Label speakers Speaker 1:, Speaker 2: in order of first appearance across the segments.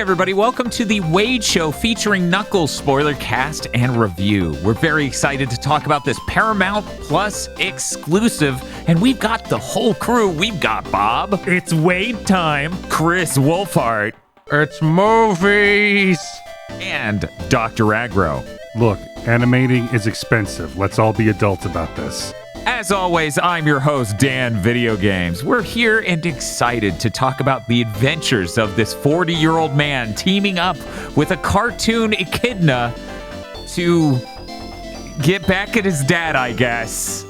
Speaker 1: everybody, welcome to The Wade Show featuring Knuckles Spoilercast and review. We're very excited to talk about this Paramount Plus exclusive, and we've got the whole crew. We've got Bob.
Speaker 2: It's Wade time.
Speaker 1: Chris Wolfhart.
Speaker 3: It's movies.
Speaker 1: And Dr. Aggro.
Speaker 4: Look, animating is expensive. Let's all be adults about this.
Speaker 1: As always, I'm your host, Dan Video Games. We're here and excited to talk about the adventures of this 40-year-old man teaming up with a cartoon echidna to get back at his dad, I guess.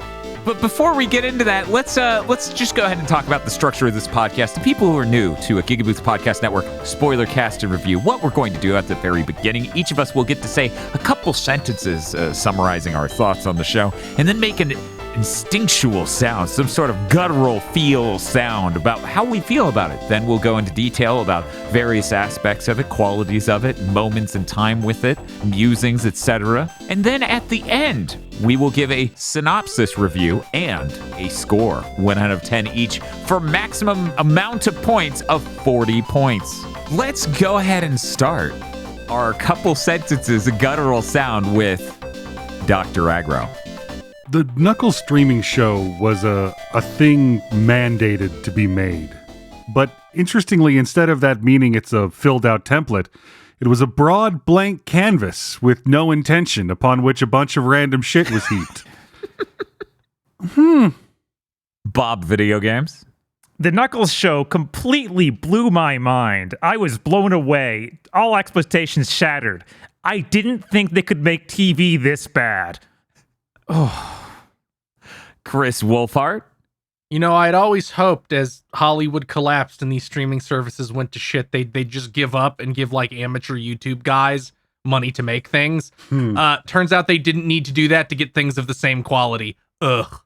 Speaker 1: But before we get into that, let's just go ahead and talk about the structure of this podcast. The people who are new to a GigaBoots Podcast Network Spoilercast and review, what we're going to do at the very beginning, each of us will get to say a couple sentences summarizing our thoughts on the show, and then make an instinctual sound, some sort of guttural feel sound about how we feel about it. Then we'll go into detail about various aspects of it, qualities of it, moments in time with it, musings, etc. And then at the end, we will give a synopsis review and a score, 1 out of 10 each, for maximum amount of points of 40 points. Let's go ahead and start our couple sentences, a guttural sound with Dr. Aggro.
Speaker 4: The Knuckles streaming show was a thing mandated to be made. But interestingly, instead of that meaning it's a filled-out template, it was a broad blank canvas with no intention upon which a bunch of random shit was heaped.
Speaker 1: Bob Video Games.
Speaker 2: The Knuckles show completely blew my mind. I was blown away. All expectations shattered. I didn't think they could make TV this bad.
Speaker 1: Oh. Chris Wolfhart.
Speaker 3: You know, I'd always hoped as Hollywood collapsed and these streaming services went to shit, they'd just give up and give like amateur YouTube guys money to make things. Turns out they didn't need to do that to get things of the same quality. Ugh.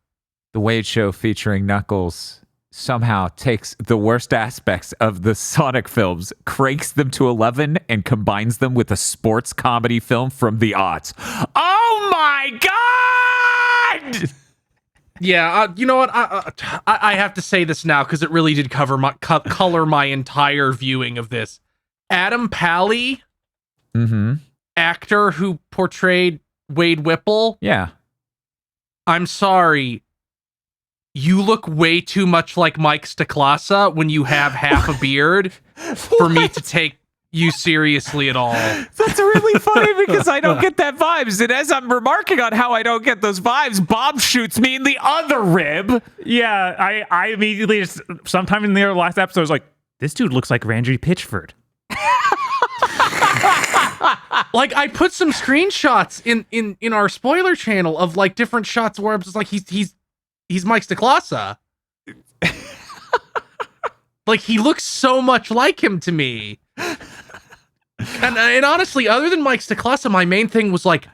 Speaker 1: The Wade Show featuring Knuckles somehow takes the worst aspects of the Sonic films, cranks them to 11, and combines them with a sports comedy film from the aughts. Oh my God!
Speaker 3: Yeah, you know what? I have to say this now because it really did color my entire viewing of this. Adam Pally, actor who portrayed Wade Whipple.
Speaker 1: Yeah.
Speaker 3: I'm sorry. You look way too much like Mike Stacklasa when you have half a beard for me to take you seriously at all.
Speaker 1: That's really funny because I don't get that vibes. And as I'm remarking on how I don't get those vibes, Bob shoots me in the other rib.
Speaker 2: Yeah, I immediately just, sometime in the last episode, I was like, this dude looks like Randy Pitchford.
Speaker 3: Like, I put some screenshots in our spoiler channel of like different shots where I'm just like, he's Mike Stacklasa. Like, he looks so much like him to me. And honestly, other than Mike Stacklasa, my main thing was like,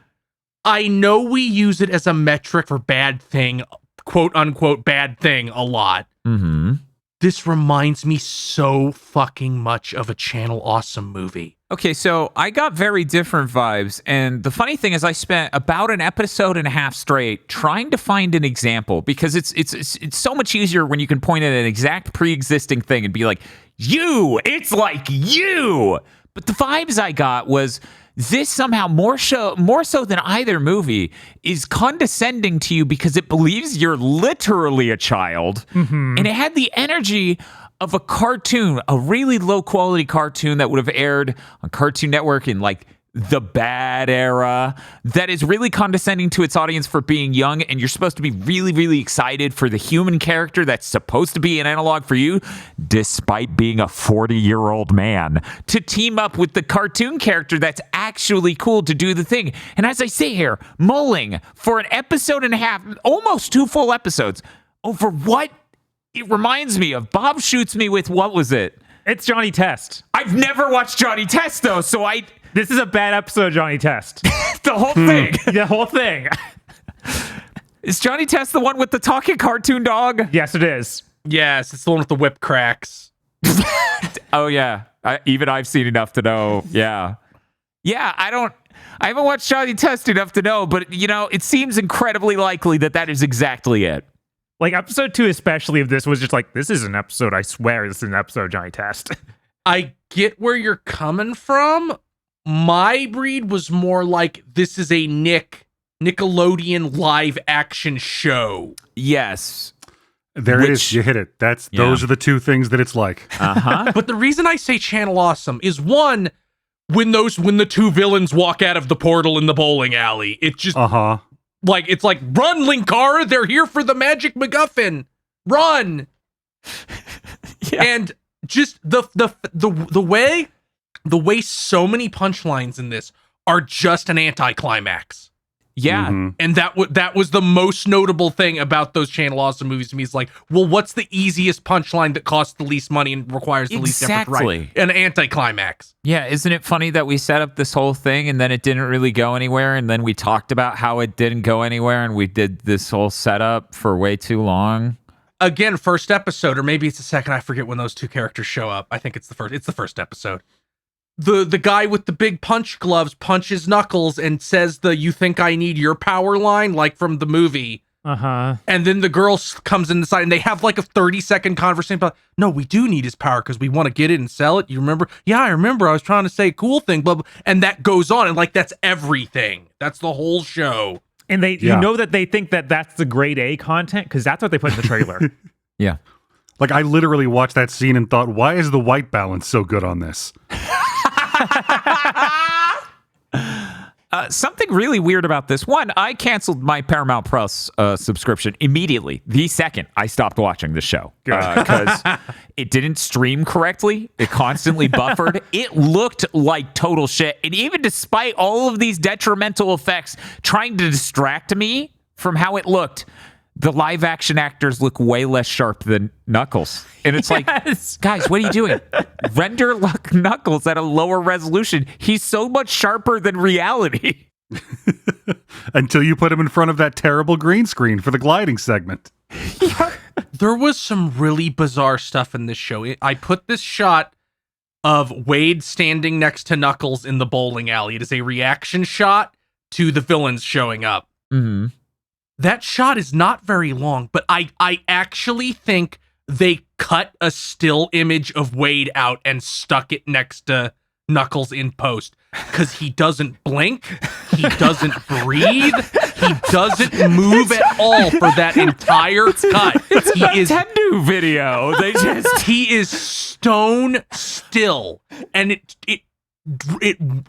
Speaker 3: I know we use it as a metric for bad thing, quote unquote bad thing a lot.
Speaker 1: Mm-hmm.
Speaker 3: This reminds me so fucking much of a Channel Awesome movie.
Speaker 1: Okay, so I got very different vibes, and the funny thing is I spent about an episode and a half straight trying to find an example, because it's so much easier when you can point at an exact pre-existing thing and be like, it's like you! But the vibes I got was this somehow more so than either movie is condescending to you because it believes you're literally a child, and it had the energy of a cartoon, a really low quality cartoon that would have aired on Cartoon Network in like the bad era, that is really condescending to its audience for being young, and you're supposed to be really, really excited for the human character that's supposed to be an analog for you, despite being a 40-year-old man, to team up with the cartoon character that's actually cool to do the thing. And as I sit here, mulling for an episode and a half, almost 2 full episodes, over what it reminds me of. Bob shoots me with, what was it?
Speaker 2: It's Johnny Test.
Speaker 1: I've never watched Johnny Test, though, so
Speaker 2: This is a bad episode of Johnny Test.
Speaker 1: The whole thing.
Speaker 2: The whole thing.
Speaker 1: Is Johnny Test the one with the talking cartoon dog?
Speaker 2: Yes, it is.
Speaker 3: Yes, it's the one with the whip cracks.
Speaker 1: Oh, yeah. Even I've seen enough to know. Yeah. Yeah, I haven't watched Johnny Test enough to know, but, it seems incredibly likely that is exactly it.
Speaker 2: Like, episode 2 especially of this was just like, this is an episode, I swear this is an episode of Johnny Test.
Speaker 3: I get where you're coming from. My read was more like this is a Nickelodeon live action show.
Speaker 1: Yes.
Speaker 4: There it is. You hit it. Those are the two things that it's like.
Speaker 1: Uh-huh.
Speaker 3: But the reason I say Channel Awesome is one, when the two villains walk out of the portal in the bowling alley, it just it's like run, Linkara, they're here for the magic MacGuffin. Run.
Speaker 1: Yeah.
Speaker 3: And just the way so many punchlines in this are just an anticlimax.
Speaker 1: Yeah.
Speaker 4: Mm-hmm.
Speaker 3: And that was the most notable thing about those Channel Awesome movies to me. Is like, well, what's the easiest punchline that costs the least money and requires the least effort? Right? An anticlimax.
Speaker 1: Yeah, isn't it funny that we set up this whole thing and then it didn't really go anywhere, and then we talked about how it didn't go anywhere, and we did this whole setup for way too long?
Speaker 3: Again, first episode, or maybe it's the second. I forget when those two characters show up. I think it's the first. It's the first episode. The guy with the big punch gloves punches Knuckles and says the "You think I need your power" line, like from the movie.
Speaker 2: Uh-huh.
Speaker 3: And then the girl comes in the side and they have like a 30-second conversation about, no, we do need his power because we want to get it and sell it. You remember? Yeah, I remember. I was trying to say a cool thing, blah, blah. And that goes on. And like, that's everything. That's the whole show.
Speaker 2: And you know that they think that that's the grade A content because that's what they put in the trailer.
Speaker 1: Yeah.
Speaker 4: Like, I literally watched that scene and thought, why is the white balance so good on this?
Speaker 1: Something really weird about this. One, I canceled my Paramount Plus subscription immediately. The second I stopped watching the show. Because it didn't stream correctly. It constantly buffered. It looked like total shit. And even despite all of these detrimental effects trying to distract me from how it looked, the live action actors look way less sharp than Knuckles. And it's like, guys, what are you doing? Render Knuckles at a lower resolution. He's so much sharper than reality.
Speaker 4: Until you put him in front of that terrible green screen for the gliding segment.
Speaker 3: There was some really bizarre stuff in this show. I put this shot of Wade standing next to Knuckles in the bowling alley. It is a reaction shot to the villains showing up.
Speaker 1: Mm-hmm.
Speaker 3: That shot is not very long, but I actually think they cut a still image of Wade out and stuck it next to Knuckles in post because he doesn't blink, he doesn't breathe, he doesn't move at all for that entire cut.
Speaker 1: It's a Nintendo video.
Speaker 3: He is stone still, and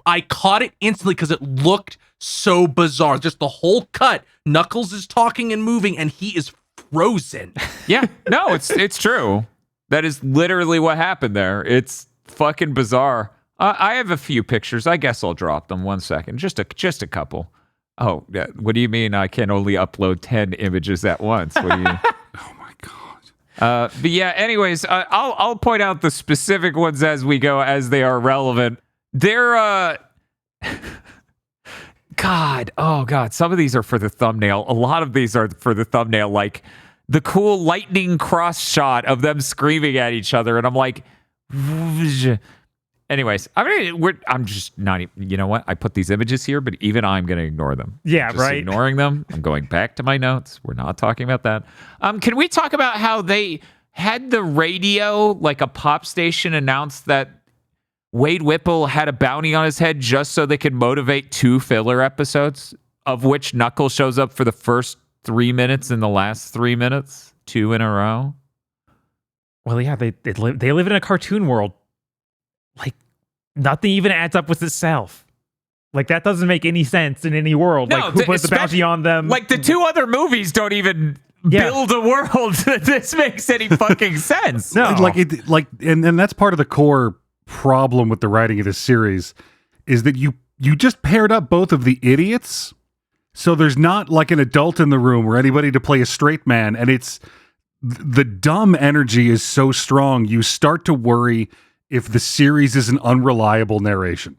Speaker 3: I caught it instantly because it looked so bizarre. Just the whole cut. Knuckles is talking and moving, and he is frozen.
Speaker 1: Yeah, no, it's true. That is literally what happened there. It's fucking bizarre. I have a few pictures. I guess I'll drop them. 1 second. Just a couple. Oh, yeah. What do you mean I can only upload 10 images at once? What do you?
Speaker 4: Oh my god.
Speaker 1: But yeah. Anyways, I'll point out the specific ones as we go, as they are relevant. They're God, oh God, some of these are for the thumbnail. A lot of these are for the thumbnail, like the cool lightning cross shot of them screaming at each other. And I'm like, anyways, I'm just not, you know what? I put these images here, but even I'm going to ignore them.
Speaker 2: Yeah,
Speaker 1: just
Speaker 2: right.
Speaker 1: Ignoring them. I'm going back to my notes. We're not talking about that. Can we talk about how they had the radio, like a pop station, announce that Wade Whipple had a bounty on his head just so they could motivate 2 filler episodes, of which Knuckles shows up for the first 3 minutes and the last 3 minutes, 2 in a row?
Speaker 2: Well, yeah, they live in a cartoon world. Like, nothing even adds up with itself. Like, that doesn't make any sense in any world.
Speaker 1: No,
Speaker 2: like, who put the bounty on them?
Speaker 1: Like, the 2 other movies don't even build a world that this makes any fucking sense.
Speaker 2: No.
Speaker 4: And that's part of the core problem with the writing of this series is that you just paired up both of the idiots, so there's not like an adult in the room or anybody to play a straight man, and it's the dumb energy is so strong you start to worry if the series is an unreliable narration.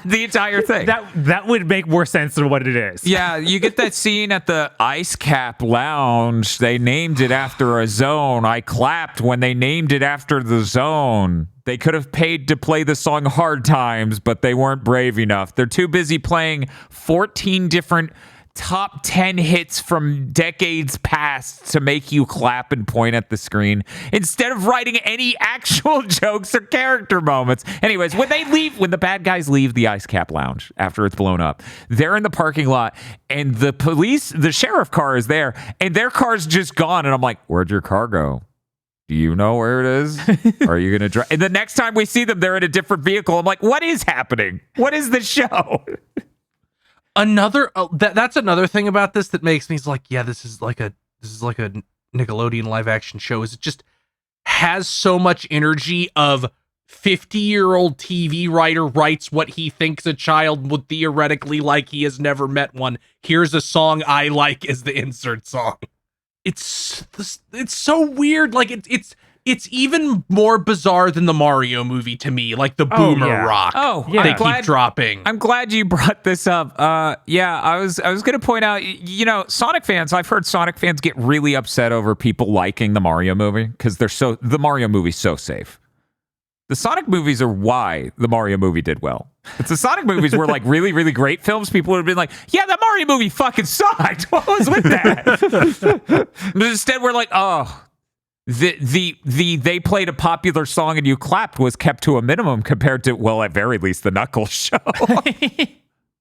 Speaker 1: The entire thing.
Speaker 2: That would make more sense than what it is.
Speaker 1: Yeah, you get that scene at the Ice Cap Lounge. They named it after a zone. I clapped when they named it after the zone. They could have paid to play the song Hard Times, but they weren't brave enough. They're too busy playing 14 different top 10 hits from decades past to make you clap and point at the screen instead of writing any actual jokes or character moments. Anyways, when the bad guys leave the Ice Cap Lounge after it's blown up, they're in the parking lot and the sheriff car is there and their car's just gone. And I'm like, where'd your car go? Do you know where it is? Are you going to drive? And the next time we see them, they're in a different vehicle. I'm like, what is happening? What is the show?
Speaker 3: That's another thing about this that makes me like, yeah, this is like a Nickelodeon live action show. Is it just has so much energy of 50-year-old TV writer writes what he thinks a child would theoretically like. He has never met one. Here's a song I like as the insert song. It's so weird. Like it's even more bizarre than the Mario movie to me. Like the boomer rock.
Speaker 1: Oh, yeah.
Speaker 3: They keep dropping.
Speaker 1: I'm glad you brought this up. Yeah, I was going to point out, Sonic fans. I've heard Sonic fans get really upset over people liking the Mario movie because the Mario movie's so safe. The Sonic movies are why the Mario movie did well. If the Sonic movies were like really, really great films, people would have been like, yeah, that Mario movie fucking sucked. What was with that? But instead, we're like, oh, they played a popular song and you clapped was kept to a minimum compared to, well, at very least, the Knuckles show.
Speaker 3: It's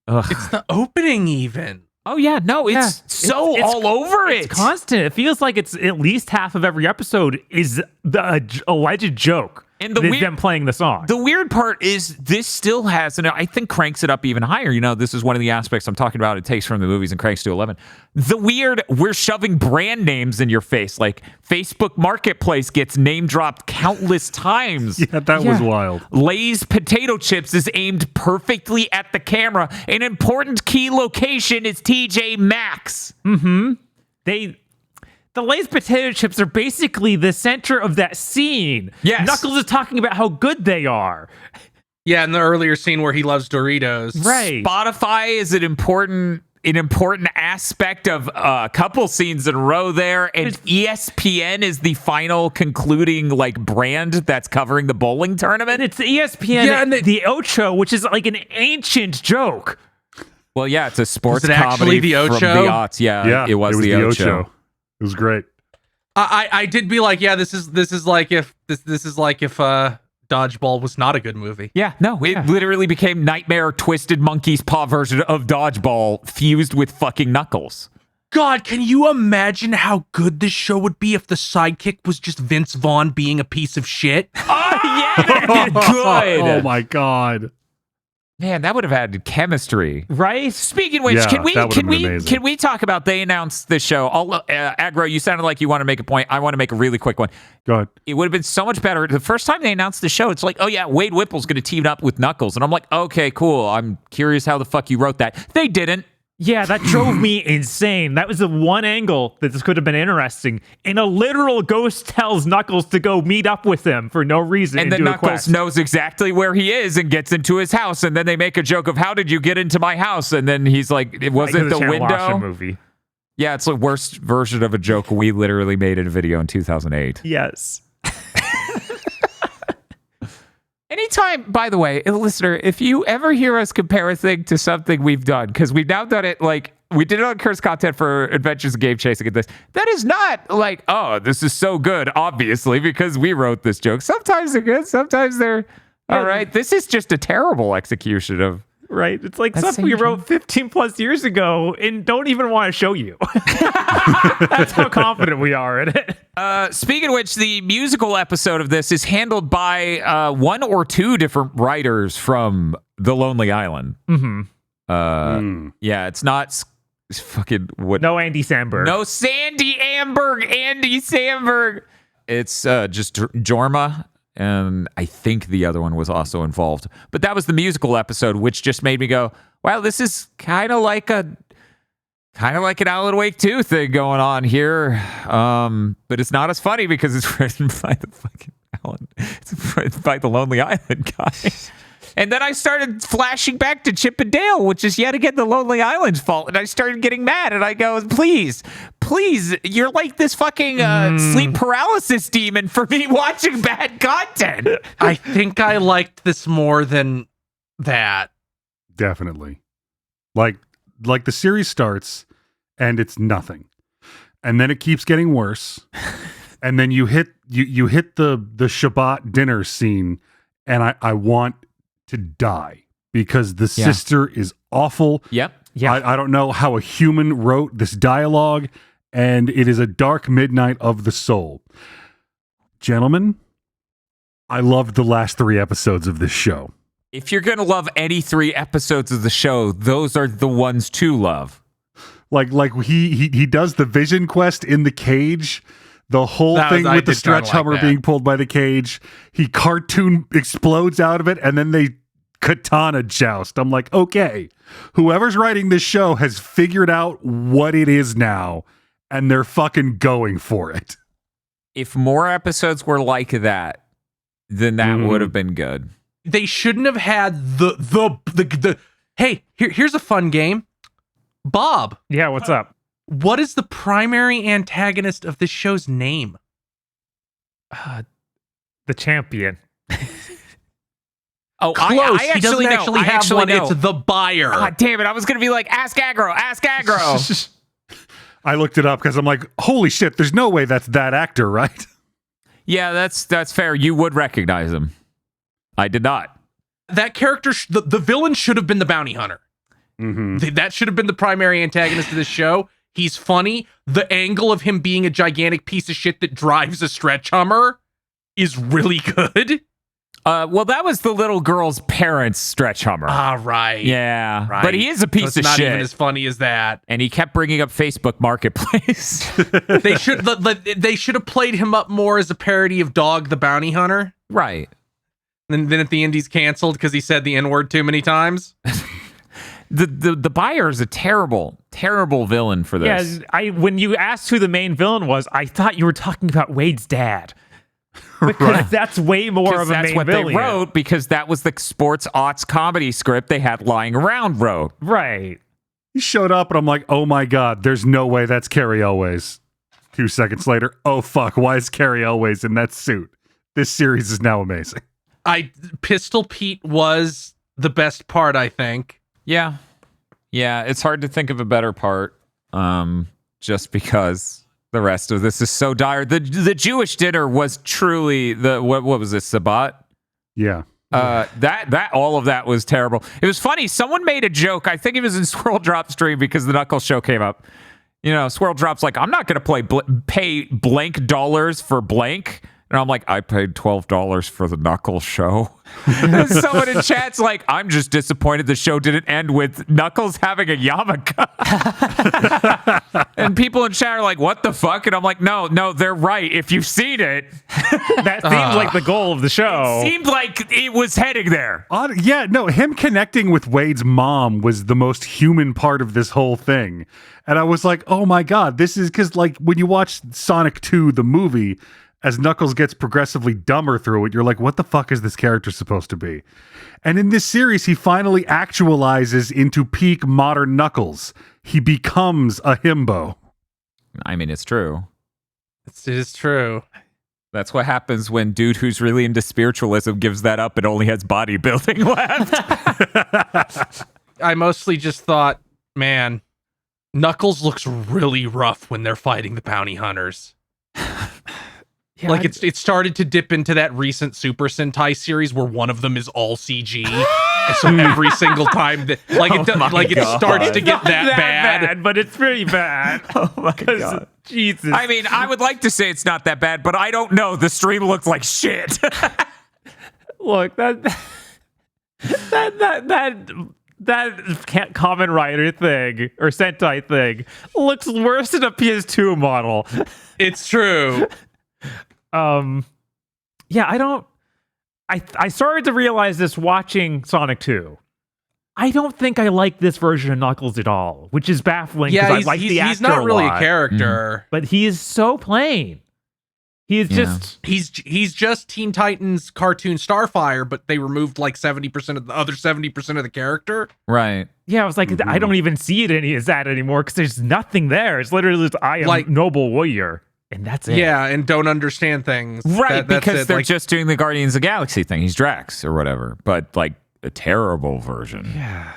Speaker 3: the opening even.
Speaker 1: Oh, yeah. No, it's all over it.
Speaker 2: It's constant. It feels like it's at least half of every episode is the alleged joke. And them playing the song.
Speaker 1: The weird part is this still has, and I think cranks it up even higher. This is one of the aspects I'm talking about. It takes from the movies and cranks to 11. The weird, we're shoving brand names in your face. Like Facebook Marketplace gets name dropped countless times.
Speaker 4: Yeah, that was wild.
Speaker 1: Lay's potato chips is aimed perfectly at the camera. An important key location is TJ Maxx.
Speaker 2: Mm-hmm. The Lay's potato chips are basically the center of that scene.
Speaker 1: Yes.
Speaker 2: Knuckles is talking about how good they are.
Speaker 3: Yeah, in the earlier scene where he loves Doritos.
Speaker 2: Right.
Speaker 1: Spotify is an important aspect of a couple scenes in a row there, and ESPN is the final concluding brand that's covering the bowling tournament.
Speaker 2: It's the ESPN, and the Ocho, which is like an ancient joke.
Speaker 1: Well, yeah, it's a sports
Speaker 3: comedy
Speaker 1: actually
Speaker 3: the Ocho?
Speaker 1: from the aughts. Yeah, it was the Ocho.
Speaker 4: It was great.
Speaker 3: I did be like, yeah, this is like if Dodgeball was not a good movie.
Speaker 1: Yeah, no, it literally became Nightmare Twisted Monkey's Paw version of Dodgeball fused with fucking Knuckles.
Speaker 3: God, can you imagine how good this show would be if the sidekick was just Vince Vaughn being a piece of shit?
Speaker 1: Oh yeah, good.
Speaker 4: Oh my god.
Speaker 1: Man, that would have had chemistry,
Speaker 2: right?
Speaker 1: Speaking of which, can we talk about they announced this show? Aggro, you sounded like you want to make a point. I want to make a really quick one.
Speaker 4: Go ahead.
Speaker 1: It would have been so much better. The first time they announced the show, it's like, oh yeah, Wade Whipple's going to team up with Knuckles, and I'm like, okay, cool. I'm curious how the fuck you wrote that. They didn't.
Speaker 2: Yeah, that drove me insane. That was the one angle that this could have been interesting. And a literal ghost tells Knuckles to go meet up with him for no reason.
Speaker 1: And then Knuckles knows exactly where he is and gets into his house. And then they make a joke of, how did you get into my house? And then he's like, it wasn't the window.
Speaker 2: Movie.
Speaker 1: Yeah, it's the worst version of a joke we literally made in a video in 2008.
Speaker 2: Yes.
Speaker 1: Anytime, by the way, listener, if you ever hear us compare a thing to something we've done, because we've now done it we did it on Curse Content for Adventures of Game Chasing and this. That is not like, oh, this is so good, obviously, because we wrote this joke. Sometimes they're good, sometimes they're all right. This is just a terrible execution of.
Speaker 2: Right. It's like something we wrote 15 plus years ago and don't even want to show you. That's how confident we are in it.
Speaker 1: Speaking of which, the musical episode of this is handled by one or two different writers from The Lonely Island.
Speaker 2: Mm-hmm.
Speaker 1: Yeah, it's not fucking what?
Speaker 2: No Andy Samberg.
Speaker 1: No Andy Samberg. It's just Jorma. And I think the other one was also involved. But that was the musical episode, which just made me go, wow, this is kind of like an Alan Wake 2 thing going on here. But it's not as funny because it's written by the fucking Alan. It's written by the Lonely Island guy. And then I started flashing back to Chip and Dale, which is yet again the Lonely Island's fault. And I started getting mad. And I go, please, you're like this fucking sleep paralysis demon for me watching bad content.
Speaker 3: I think I liked this more than that.
Speaker 4: Definitely. Like, like the series starts and it's nothing. And then it keeps getting worse. And then you hit the Shabbat dinner scene, and I want to die because the sister is awful.
Speaker 1: Yep.
Speaker 2: Yeah.
Speaker 4: I don't know how a human wrote this dialogue, and it is a dark midnight of the soul. Gentlemen, I loved the last 3 episodes of this show.
Speaker 1: If you're going to love any 3 episodes of the show, those are the ones to love.
Speaker 4: Like he does the vision quest in the cage. The whole thing with the stretch Hummer being pulled by the cage. He cartoon explodes out of it, and then they katana joust. I'm like, okay, whoever's writing this show has figured out what it is now, and they're fucking going for it.
Speaker 1: If more episodes were like that, then that would have been good.
Speaker 3: They shouldn't have had the hey, here's a fun game. Bob.
Speaker 2: Yeah, what's up?
Speaker 3: What is the primary antagonist of this show's name?
Speaker 2: The champion.
Speaker 1: Oh,
Speaker 3: Close.
Speaker 1: I
Speaker 3: He doesn't
Speaker 1: actually
Speaker 3: have one.
Speaker 1: know.
Speaker 3: It's the buyer.
Speaker 1: God damn it. I was going to be like, ask aggro, ask aggro.
Speaker 4: I looked it up because I'm like, holy shit, there's no way that's that actor, right?
Speaker 1: Yeah, that's fair. You would recognize him. I did not.
Speaker 3: That character, the villain should have been the bounty hunter. That should have been the primary antagonist of this show. He's funny. The angle of him being a gigantic piece of shit that drives a stretch Hummer is really good.
Speaker 1: Well, that was the little girl's parents' stretch Hummer.
Speaker 3: Ah, right.
Speaker 1: Yeah.
Speaker 3: Right.
Speaker 1: But he is a piece
Speaker 3: So it's
Speaker 1: of
Speaker 3: not
Speaker 1: shit.
Speaker 3: even as funny as that.
Speaker 1: And he kept bringing up Facebook Marketplace.
Speaker 3: They should have played him up more as a parody of Dog the Bounty Hunter.
Speaker 1: Right.
Speaker 3: And then at the end, he's canceled because he said the N-word too many times.
Speaker 1: The buyer is a terrible villain for this.
Speaker 2: Yeah, when you asked who the main villain was, I thought you were talking about Wade's dad. Because that's way more of a
Speaker 1: that's
Speaker 2: main
Speaker 1: what
Speaker 2: villain.
Speaker 1: they wrote, because that was the sports aughts comedy script they had lying around wrote.
Speaker 2: Right.
Speaker 4: He showed up and I'm like, oh my God, there's no way that's Carrie Elways. 2 seconds later, oh fuck, why is Carrie Elways in that suit? This series is now amazing.
Speaker 3: Pistol Pete was the best part, I think.
Speaker 1: Yeah. Yeah, it's hard to think of a better part, just because the rest of this is so dire. The Jewish dinner was truly what was this, Sabbat?
Speaker 4: Yeah.
Speaker 1: That all of that was terrible. It was funny. Someone made a joke. I think it was in Swirl Drop stream because the Knuckles show came up. You know, Swirl Drop's like, I'm not going to pay blank dollars for blank. And I'm like, I paid $12 for the Knuckles show. And someone in chat's like, I'm just disappointed the show didn't end with Knuckles having a yarmulke. And people in chat are like, what the fuck? And I'm like, no, they're right. If you've seen it.
Speaker 2: That seemed like the goal of the show.
Speaker 1: It seemed like it was heading there.
Speaker 4: Yeah, no, him connecting with Wade's mom was the most human part of this whole thing. And I was like, oh my God, this is because, like, when you watch Sonic 2, the movie, as Knuckles gets progressively dumber through it, you're like, what the fuck is this character supposed to be? And in this series, he finally actualizes into peak modern Knuckles. He becomes a himbo.
Speaker 1: I mean, it's true.
Speaker 3: It is true.
Speaker 1: That's what happens when dude who's really into spiritualism gives that up and only has bodybuilding left.
Speaker 3: I mostly just thought, man, Knuckles looks really rough when they're fighting the bounty hunters.
Speaker 2: Yeah,
Speaker 3: like it started to dip into that recent Super Sentai series where one of them is all CG. And so every single time that it starts to get that bad,
Speaker 2: but it's pretty bad.
Speaker 1: Oh my God.
Speaker 2: Jesus.
Speaker 1: I mean, I would like to say it's not that bad, but I don't know. The stream looks like shit.
Speaker 2: Look, that Kamen Rider thing or Sentai thing looks worse than a PS2 model.
Speaker 3: it's true.
Speaker 2: Yeah, I started to realize this watching Sonic 2. I don't think I like this version of Knuckles at all, which is baffling because I like the actor
Speaker 3: he's not really
Speaker 2: lot,
Speaker 3: a character.
Speaker 2: but he is so plain. He is just
Speaker 3: he's just Teen Titans cartoon Starfire, but they removed like 70% of the other 70% of the character.
Speaker 1: Right.
Speaker 2: I was like, I don't even see it as that anymore because there's nothing there. It's literally just, I am
Speaker 3: like
Speaker 2: noble warrior. And that's it.
Speaker 3: Yeah, and don't understand things.
Speaker 1: Right, because they're
Speaker 3: like,
Speaker 1: just doing the Guardians of the Galaxy thing. He's Drax or whatever, but like a terrible version.
Speaker 2: Yeah.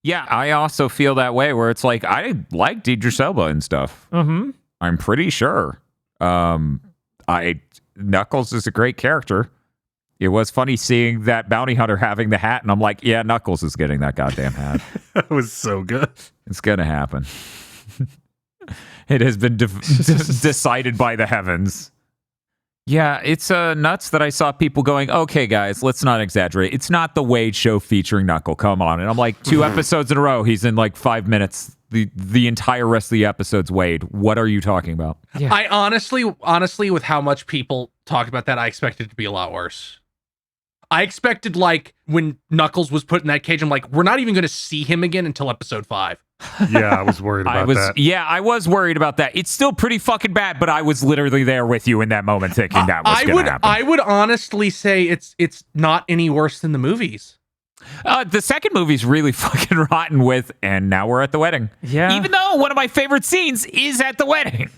Speaker 1: Yeah, I also feel that way where it's like, I like Idris Elba and stuff.
Speaker 2: Mm-hmm.
Speaker 1: I'm pretty sure. Knuckles is a great character. It was funny seeing that bounty hunter having the hat, and I'm like, yeah, Knuckles is getting that goddamn hat.
Speaker 4: That was so good.
Speaker 1: It's gonna happen. It has been decided by the heavens. Yeah, it's nuts that I saw people going, okay, guys, let's not exaggerate. It's not the Wade show featuring Knuckle. Come on. And I'm like, 2 episodes in a row, he's in like 5 minutes. The entire rest of the episode's Wade. What are you talking about?
Speaker 2: Yeah.
Speaker 3: I honestly, with how much people talked about that, I expected it to be a lot worse. I expected, like, when Knuckles was put in that cage, I'm like, we're not even going to see him again until episode 5.
Speaker 4: Yeah, I was worried about that.
Speaker 1: Yeah, I was worried about that. It's still pretty fucking bad, but I was literally there with you in that moment thinking that was going to happen.
Speaker 3: I would honestly say it's not any worse than the movies.
Speaker 1: The second movie's really fucking rotten with, and now we're at the wedding.
Speaker 2: Yeah.
Speaker 1: Even though one of my favorite scenes is at the wedding.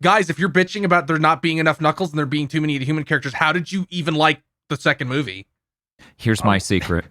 Speaker 3: Guys, if you're bitching about there not being enough Knuckles and there being too many of the human characters, how did you even like the second movie?
Speaker 1: Here's my secret.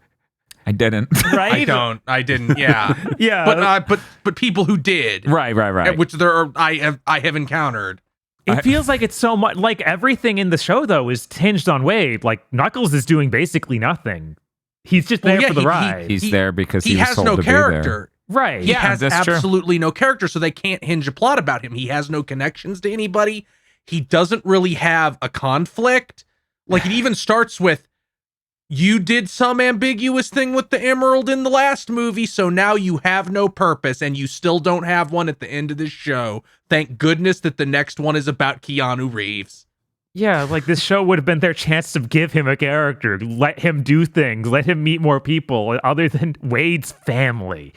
Speaker 1: I didn't.
Speaker 2: Right?
Speaker 3: I didn't. Yeah.
Speaker 2: Yeah.
Speaker 3: But people who did.
Speaker 1: Right.
Speaker 3: Which I have encountered.
Speaker 2: It feels like it's so much like everything in the show though is tinged on Wade. Like Knuckles is doing basically nothing. He's just there for the ride.
Speaker 1: He's there because
Speaker 3: he
Speaker 1: was
Speaker 3: has
Speaker 1: told
Speaker 3: no
Speaker 1: to
Speaker 3: character.
Speaker 1: Be there.
Speaker 2: Right.
Speaker 3: He has
Speaker 1: that's true.
Speaker 3: absolutely no character, so they can't hinge a plot about him. He has no connections to anybody. He doesn't really have a conflict. Like, it even starts with, you did some ambiguous thing with the emerald in the last movie, so now you have no purpose, and you still don't have one at the end of this show. Thank goodness that the next one is about Keanu Reeves.
Speaker 2: Yeah, like this show would have been their chance to give him a character, let him do things, let him meet more people other than Wade's family.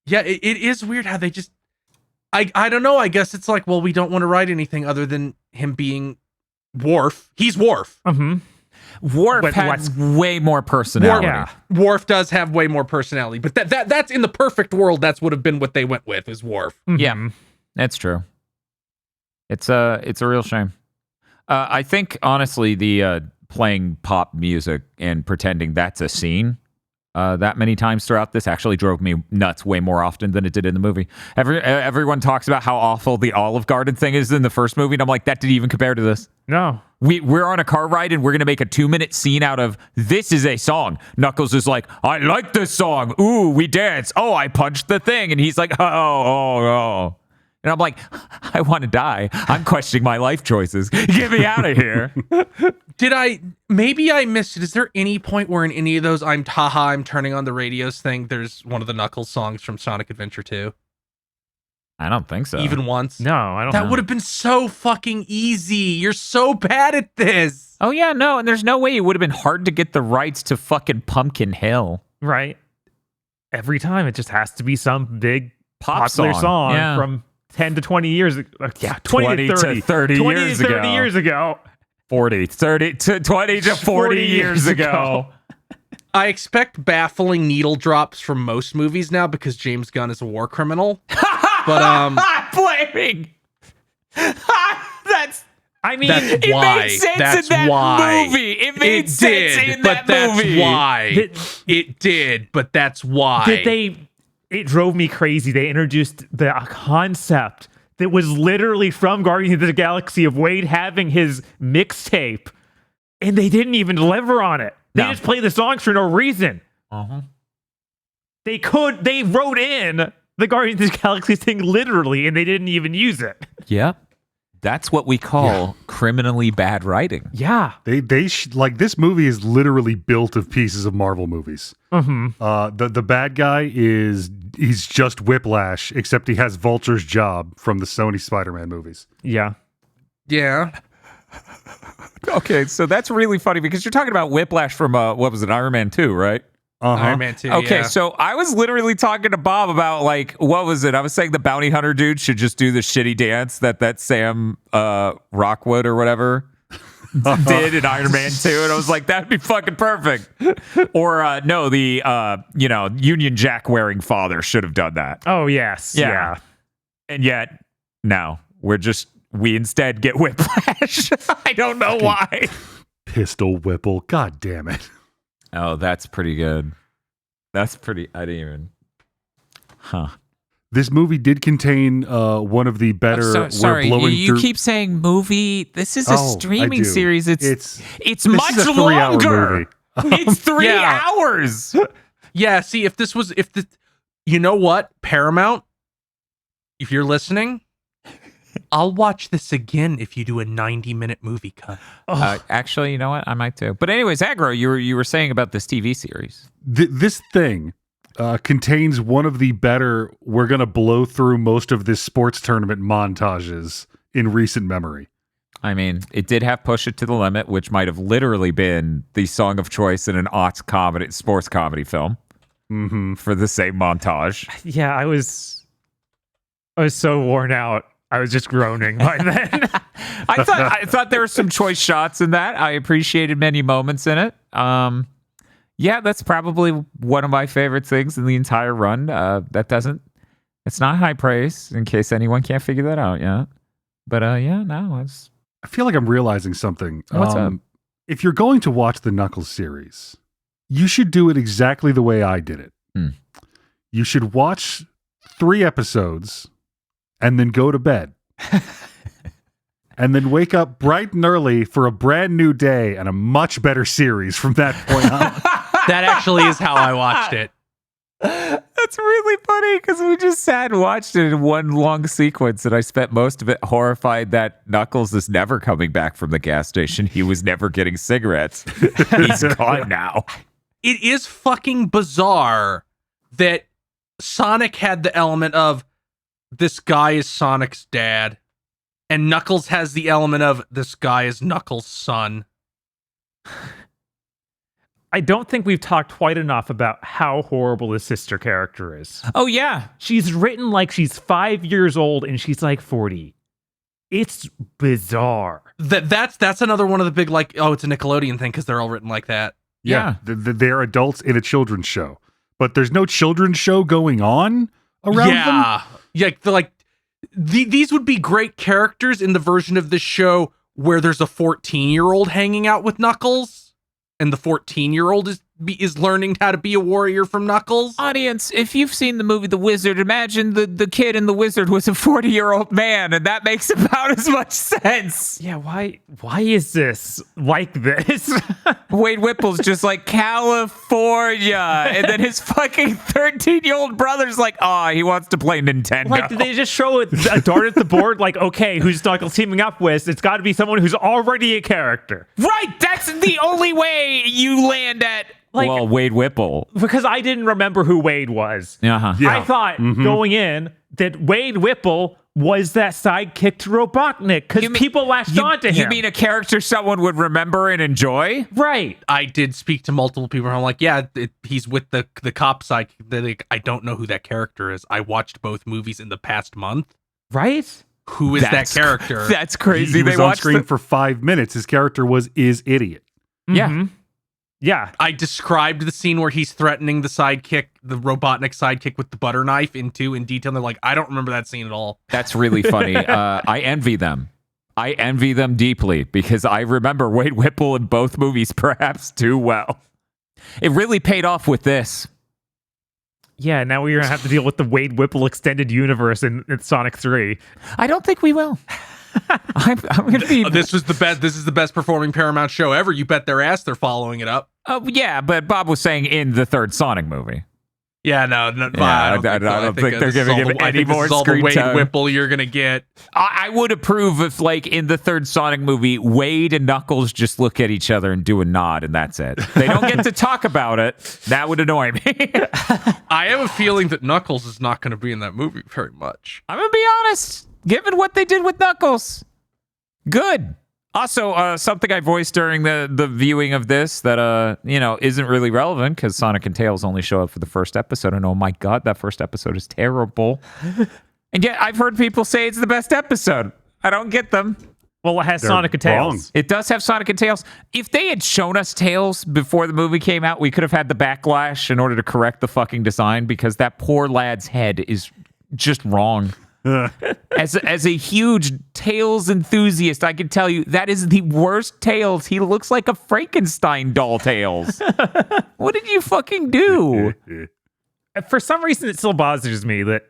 Speaker 3: Yeah, it is weird how they just... I don't know, I guess it's like, well, we don't want to write anything other than him being Worf. He's Worf.
Speaker 2: Mm-hmm.
Speaker 1: Worf has way more personality.
Speaker 3: Worf does have way more personality, but that's in the perfect world, that's would have been what they went with, is Worf.
Speaker 2: Mm-hmm.
Speaker 1: Yeah, that's true. It's a real shame. I think, honestly, the playing pop music and pretending that's a scene that many times throughout this actually drove me nuts way more often than it did in the movie. Everyone talks about how awful the Olive Garden thing is in the first movie, and I'm like, that didn't even compare to this.
Speaker 2: No.
Speaker 1: We're on a car ride, and we're going to make a 2-minute scene out of, this is a song. Knuckles is like, I like this song. Ooh, we dance. Oh, I punched the thing. And he's like, oh. And I'm like, I want to die. I'm questioning my life choices. Get me out of here.
Speaker 3: Maybe I missed it. Is there any point where in any of those I'm turning on the radios thing, there's one of the Knuckles songs from Sonic Adventure 2?
Speaker 1: I don't think so.
Speaker 3: Even once?
Speaker 2: No, I don't know.
Speaker 3: That would have been so fucking easy. You're so bad at this.
Speaker 1: Oh, yeah, no. And there's no way it would have been hard to get the rights to fucking Pumpkin Hill.
Speaker 2: Right. Every time it just has to be some big popular
Speaker 1: song.
Speaker 2: song from 10 to 20 years ago. Yeah, 20 to 30.
Speaker 1: 30
Speaker 2: 20
Speaker 1: years
Speaker 2: to 30
Speaker 1: ago.
Speaker 2: years ago.
Speaker 1: 40, 30 to 20 to 40 years ago.
Speaker 3: I expect baffling needle drops from most movies now because James Gunn is a war criminal. But
Speaker 1: blaming. That's
Speaker 2: I mean,
Speaker 3: that's
Speaker 1: it
Speaker 3: why.
Speaker 1: made sense
Speaker 3: That's
Speaker 1: in that
Speaker 3: why.
Speaker 1: movie. It made sense in
Speaker 3: but
Speaker 1: that
Speaker 3: that's
Speaker 1: movie.
Speaker 3: why. It did, but that's why.
Speaker 2: It drove me crazy. They introduced the concept that was literally from Guardians of the Galaxy of Wade having his mixtape, and they didn't even deliver on it. They just play the songs for no reason.
Speaker 1: Uh-huh.
Speaker 2: They wrote in the Guardians of the Galaxy thing literally, and they didn't even use it.
Speaker 1: Yep. That's what we call criminally bad writing.
Speaker 2: Yeah.
Speaker 4: Like, this movie is literally built of pieces of Marvel movies.
Speaker 2: Mm-hmm.
Speaker 4: The bad guy he's just Whiplash, except he has Vulture's job from the Sony Spider-Man movies.
Speaker 2: Yeah.
Speaker 3: Yeah.
Speaker 1: Okay, so that's really funny because you're talking about Whiplash from, what was it, Iron Man 2, right?
Speaker 3: Iron Man 2,
Speaker 1: Okay,
Speaker 3: yeah.
Speaker 1: so I was literally talking to Bob about, like, what was it? I was saying the bounty hunter dude should just do the shitty dance that Sam Rockwood or whatever did in Iron Man 2, and I was like, that'd be fucking perfect. Or no, the Union Jack wearing father should have done that.
Speaker 2: Oh, yes. Yeah.
Speaker 1: And yet, no, we instead get Whiplash. I don't know why.
Speaker 4: Pistol Whipple. God damn it.
Speaker 1: Oh, that's pretty good. That's pretty. I didn't even. Huh.
Speaker 4: This movie did contain one of the better.
Speaker 1: Sorry, you keep saying movie. This is a streaming series. It's much longer. It's 3 hours.
Speaker 3: Yeah. See, you know what, Paramount, if you're listening, I'll watch this again if you do a 90-minute movie cut.
Speaker 1: Actually, you know what? I might too. But anyways, Aggro, you were saying about this TV series.
Speaker 4: This thing contains one of the better, we're going to blow through most of this sports tournament montages in recent memory.
Speaker 1: I mean, it did have Push It to the Limit, which might have literally been the song of choice in an aughts sports comedy film for the same montage.
Speaker 2: Yeah, I was so worn out. I was just groaning by then.
Speaker 1: I thought there were some choice shots in that. I appreciated many moments in it. Yeah, that's probably one of my favorite things in the entire run. It's not high praise in case anyone can't figure that out yet. But I
Speaker 4: feel like I'm realizing something.
Speaker 1: What's up?
Speaker 4: If you're going to watch the Knuckles series, you should do it exactly the way I did it. You should watch 3 episodes and then go to bed. And then wake up bright and early for a brand new day and a much better series from that point on.
Speaker 3: That actually is how I watched it.
Speaker 1: That's really funny because we just sat and watched it in one long sequence, and I spent most of it horrified that Knuckles is never coming back from the gas station. He was never getting cigarettes. He's gone now.
Speaker 3: It is fucking bizarre that Sonic had the element of this guy is Sonic's dad, and Knuckles has the element of this guy is Knuckles' son.
Speaker 2: I don't think we've talked quite enough about how horrible the sister character is.
Speaker 1: Oh, yeah.
Speaker 2: She's written like she's 5 years old and she's like 40. It's bizarre.
Speaker 3: That's another one of the big, like, oh, it's a Nickelodeon thing because they're all written like that.
Speaker 1: Yeah.
Speaker 4: They're adults in a children's show. But there's no children's show going on around them?
Speaker 3: Yeah, these would be great characters in the version of this show where there's a 14-year-old hanging out with Knuckles. And the 14-year-old is learning how to be a warrior from Knuckles.
Speaker 1: Audience, if you've seen the movie The Wizard, imagine the kid in The Wizard was a 40-year-old man, and that makes about as much sense.
Speaker 2: Yeah, why is this like this?
Speaker 1: Wade Whipple's just like, California. And then his fucking 13-year-old brother's like, he wants to play Nintendo.
Speaker 2: Like, did they just show a dart at the board? Like, okay, who's Knuckles teaming up with? It's got to be someone who's already a character.
Speaker 1: Right, that's the only way you land at, Wade Whipple.
Speaker 2: Because I didn't remember who Wade was.
Speaker 1: Uh-huh.
Speaker 2: Yeah. I thought going in that Wade Whipple was that sidekick to Robotnik because people latched onto him.
Speaker 1: You mean a character someone would remember and enjoy?
Speaker 2: Right.
Speaker 3: I did speak to multiple people. I'm like, yeah, he's with the cop sidekick. Like, I don't know who that character is. I watched both movies in the past month.
Speaker 2: Right?
Speaker 3: Who is that character?
Speaker 1: That's crazy.
Speaker 4: He was on screen for 5 minutes. His character is Idiot.
Speaker 1: Yeah.
Speaker 2: Yeah.
Speaker 3: I described the scene where he's threatening the sidekick, the Robotnik sidekick with the butter knife in detail. And they're like, I don't remember that scene at all.
Speaker 1: That's really funny. I envy them. I envy them deeply because I remember Wade Whipple in both movies perhaps too well. It really paid off with this.
Speaker 2: Yeah, now we're going to have to deal with the Wade Whipple extended universe in Sonic 3.
Speaker 1: I don't think we will. I'm going to be.
Speaker 3: This is the best performing Paramount show ever. You bet their ass they're following it up.
Speaker 1: Yeah, but Bob was saying in the third Sonic movie.
Speaker 3: Yeah, no, I don't think they're giving him any more screen time. Wade Whipple you're gonna get.
Speaker 1: I would approve if, like, in the third Sonic movie, Wade and Knuckles just look at each other and do a nod, and that's it. They don't get to talk about it. That would annoy me.
Speaker 3: I have a feeling that Knuckles is not going to be in that movie very much.
Speaker 1: I'm gonna be honest. Given what they did with Knuckles, good. Also, something I voiced during the viewing of this that isn't really relevant because Sonic and Tails only show up for the first episode, and oh my god, that first episode is terrible. And yet I've heard people say it's the best episode. I don't get them.
Speaker 2: Well, it has Sonic and Tails.
Speaker 4: Wrong.
Speaker 1: It does have Sonic and Tails. If they had shown us Tails before the movie came out, we could have had the backlash in order to correct the fucking design because that poor lad's head is just wrong. As a huge Tails enthusiast, I can tell you that is the worst Tails. He looks like a Frankenstein doll Tails. What did you fucking do?
Speaker 2: For some reason, it still bothers me that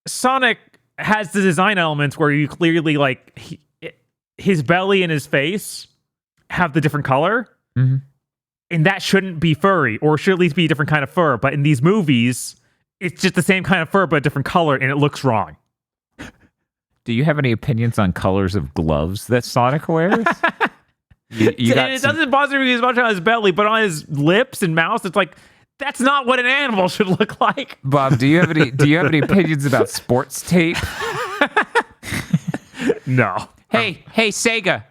Speaker 2: Sonic has the design elements where you clearly like his belly and his face have the different color, and that shouldn't be furry, or should at least be a different kind of fur. But in these movies, it's just the same kind of fur but a different color, and it looks wrong.
Speaker 1: Do you have any opinions on colors of gloves that Sonic wears?
Speaker 2: It doesn't bother me as much on his belly, but on his lips and mouth, it's like, that's not what an animal should look like.
Speaker 1: Bob, do you have any opinions about sports tape?
Speaker 2: No.
Speaker 1: Hey, Sega,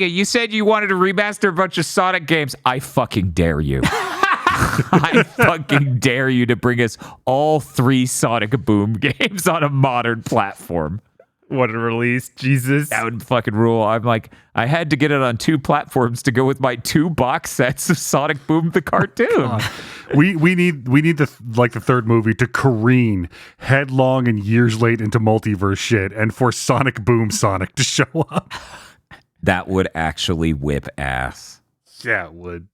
Speaker 1: you said you wanted to remaster a bunch of Sonic games. I fucking dare you. I fucking dare you to bring us all 3 Sonic Boom games on a modern platform.
Speaker 2: What a release, Jesus.
Speaker 1: That would fucking rule. I'm like, I had to get it on 2 platforms to go with my 2 box sets of Sonic Boom the cartoon.
Speaker 4: We need the third movie to careen headlong and years late into multiverse shit, and for Sonic Boom Sonic to show up.
Speaker 1: That would actually whip ass.
Speaker 4: Yeah, it would.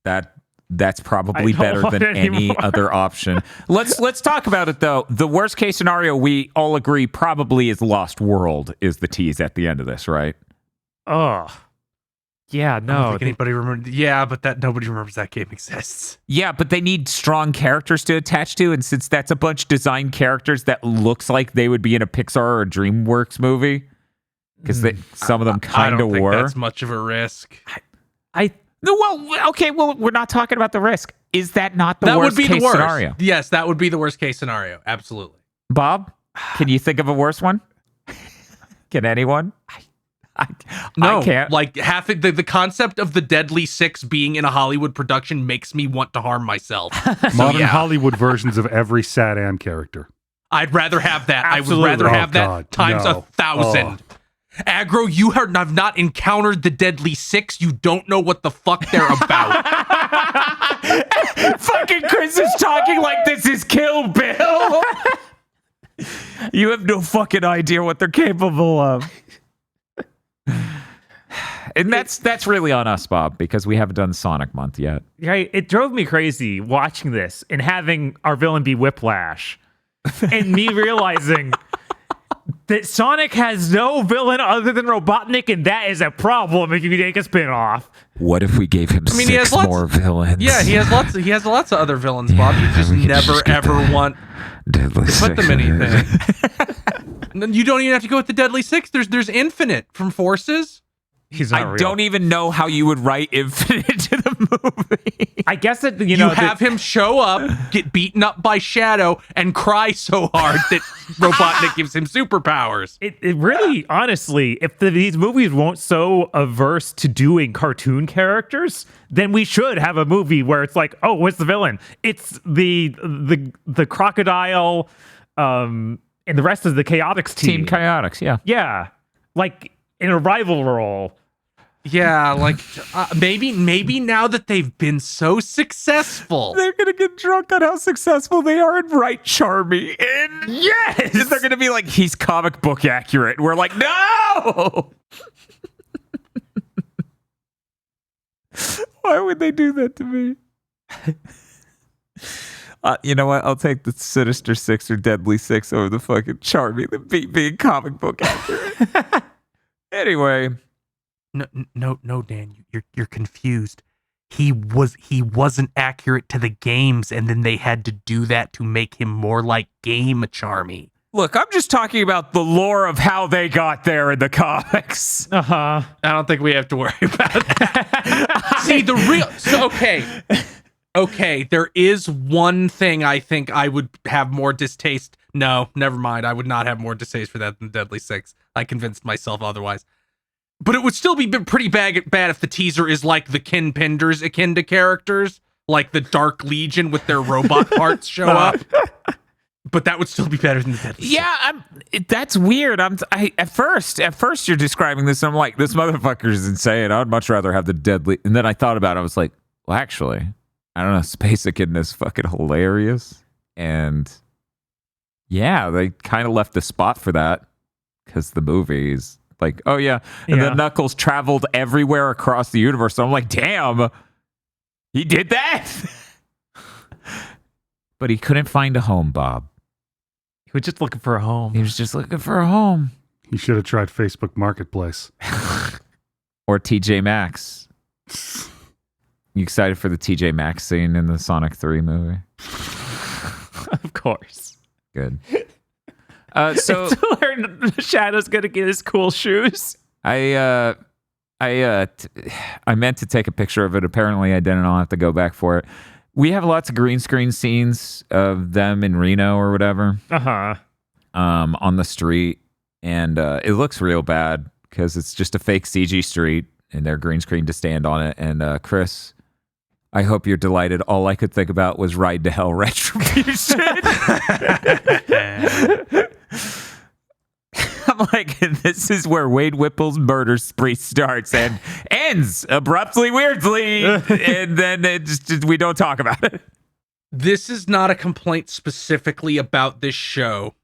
Speaker 1: That's probably better than any other option. Let's talk about it though. The worst case scenario we all agree probably is Lost World is the tease at the end of this, right?
Speaker 2: Oh. Yeah,
Speaker 3: I don't
Speaker 2: no.
Speaker 3: think anybody remembers. Yeah, but that nobody remembers that game exists.
Speaker 1: Yeah, but they need strong characters to attach to, and since that's a bunch of designed characters that looks like they would be in a Pixar or a DreamWorks movie, because some of them kind of were.
Speaker 3: I don't think that's much of a risk.
Speaker 1: Well, we're not talking about the risk. Is that not the worst case scenario?
Speaker 3: Yes, that would be the worst case scenario. Absolutely.
Speaker 1: Bob, can you think of a worse one? Can anyone? I can't.
Speaker 3: Like the concept of the Deadly Six being in a Hollywood production makes me want to harm myself.
Speaker 4: Modern Hollywood versions of every Sad-Am character.
Speaker 3: I'd rather have that.
Speaker 2: Absolutely.
Speaker 3: I would rather have that
Speaker 4: God,
Speaker 3: times
Speaker 4: no.
Speaker 3: 1,000. Aggro, you have not encountered the Deadly Six. You don't know what the fuck they're about.
Speaker 1: Fucking Chris is talking like this is Kill Bill. You have no fucking idea what they're capable of. And that's really on us, Bob, because we haven't done Sonic Month yet.
Speaker 2: Right? It drove me crazy watching this and having our villain be Whiplash, and me realizing that Sonic has no villain other than Robotnik, and that is a problem if you take a spinoff.
Speaker 1: What if we gave him six more villains?
Speaker 3: Yeah, he has lots of other villains, Bob. You just never ever want to put them in anything. You don't even have to go with the Deadly Six. There's Infinite from Forces.
Speaker 2: He's not
Speaker 1: I
Speaker 2: real.
Speaker 1: don't even know how you would write Infinite to the movie.
Speaker 2: I guess that
Speaker 3: You have him show up, get beaten up by Shadow, and cry so hard that Robotnik gives him superpowers.
Speaker 2: It really, honestly, if these movies weren't so averse to doing cartoon characters, then we should have a movie where it's like, oh, what's the villain? It's the crocodile, and the rest of the Chaotix team.
Speaker 1: Team Chaotix, yeah.
Speaker 2: Yeah, like in a rival role.
Speaker 3: Yeah, like maybe now that they've been so successful,
Speaker 1: They're gonna get drunk on how successful they are and write Charmy. And yes, they're gonna be like, he's comic book accurate. We're like, no. Why would they do that to me? You know what? I'll take the Sinister Six or Deadly Six over the fucking Charmy, the being comic book accurate. Anyway.
Speaker 3: No, Dan, you're confused. He wasn't accurate to the games, and then they had to do that to make him more like Game Charmy.
Speaker 1: Look, I'm just talking about the lore of how they got there in the comics.
Speaker 2: Uh-huh.
Speaker 3: I don't think we have to worry about that. See, okay, there is one thing I think I would have more distaste. No, never mind. I would not have more distaste for that than Deadly Six. I convinced myself otherwise. But it would still be pretty bad if the teaser is like the Kinpinders akin to characters, like the Dark Legion with their robot parts show up. But that would still be better than the Deadly Six.
Speaker 1: Yeah, that's weird. At first you're describing this, and I'm like, this motherfucker is insane. I'd much rather have the Deadly. And then I thought about it. I was like, well, actually, I don't know. Space Echidna is fucking hilarious. And yeah, they kind of left the spot for that. because the movie's like, oh yeah. And
Speaker 2: Yeah.
Speaker 1: then Knuckles traveled everywhere across the universe. So I'm like, damn, he did that. But he couldn't find a home, Bob.
Speaker 2: He was just looking for a home.
Speaker 1: He was just looking for a home.
Speaker 4: He should have tried Facebook Marketplace.
Speaker 1: Or TJ Maxx. You excited for the TJ Maxx scene in the Sonic 3 movie?
Speaker 2: Of course.
Speaker 1: Good. So
Speaker 2: It's where Shadow's gonna get his cool shoes.
Speaker 1: I meant to take a picture of it. Apparently, I didn't. I'll have to go back for it. We have lots of green screen scenes of them in Reno or whatever, on the street, and it looks real bad because it's just a fake CG street, and they're green screen to stand on it. And Chris, I hope you're delighted. All I could think about was Ride to Hell Retribution. I'm like, this is where Wade Whipple's murder spree starts and ends abruptly, weirdly, and then we don't talk about it.
Speaker 3: This is not a complaint specifically about this show,